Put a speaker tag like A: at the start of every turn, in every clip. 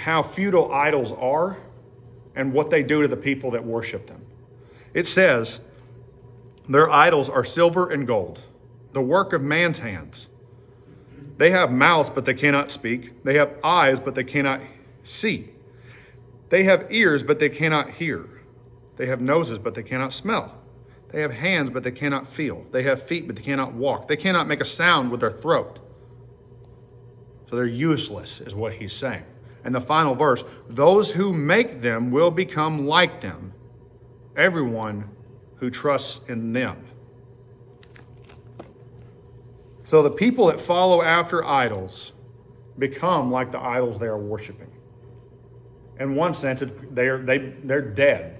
A: how futile idols are and what they do to the people that worship them. It says, their idols are silver and gold, the work of man's hands. They have mouths, but they cannot speak. They have eyes, but they cannot see. They have ears, but they cannot hear. They have noses, but they cannot smell. They have hands, but they cannot feel. They have feet, but they cannot walk. They cannot make a sound with their throat. So they're useless, is what he's saying. And the final verse, those who make them will become like them, everyone who trusts in them. So the people that follow after idols become like the idols they are worshiping. In one sense, they're dead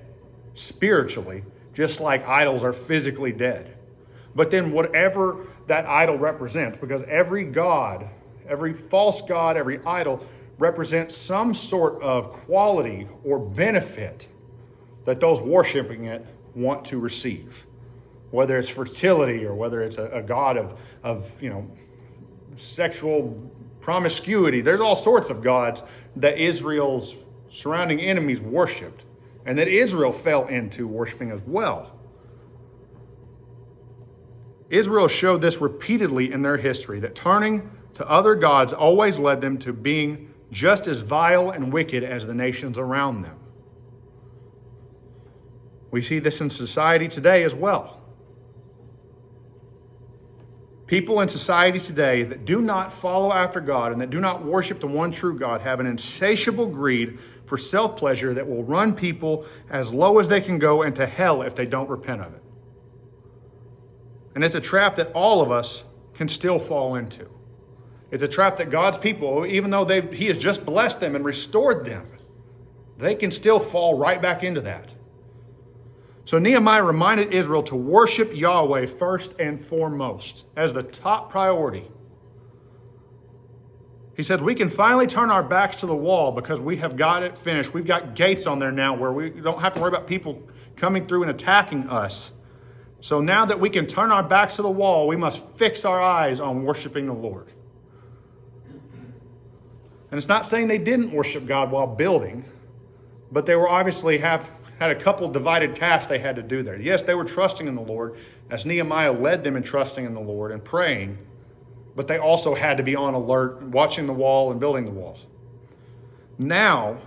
A: spiritually, just like idols are physically dead. But then whatever that idol represents, because every god, every false god, every idol represents some sort of quality or benefit that those worshiping it want to receive. Whether it's fertility or whether it's a god of sexual promiscuity. There's all sorts of gods that Israel's surrounding enemies worshipped and that Israel fell into worshiping as well. Israel showed this repeatedly in their history, that turning to other gods always led them to being just as vile and wicked as the nations around them. We see this in society today as well. People in society today that do not follow after God and that do not worship the one true God have an insatiable greed for self-pleasure that will run people as low as they can go into hell if they don't repent of it. And it's a trap that all of us can still fall into. It's a trap that God's people, even though He has just blessed them and restored them, they can still fall right back into that. So Nehemiah reminded Israel to worship Yahweh first and foremost as the top priority. He said, we can finally turn our backs to the wall because we have got it finished. We've got gates on there now where we don't have to worry about people coming through and attacking us. So now that we can turn our backs to the wall, we must fix our eyes on worshiping the Lord. And it's not saying they didn't worship God while building, but they were obviously had a couple divided tasks they had to do there. Yes, they were trusting in the Lord as Nehemiah led them in trusting in the Lord and praying, but they also had to be on alert, watching the wall and building the wall. Now,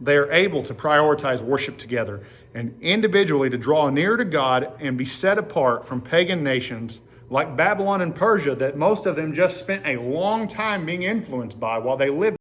A: they are able to prioritize worship together and individually to draw near to God and be set apart from pagan nations like Babylon and Persia that most of them just spent a long time being influenced by while they lived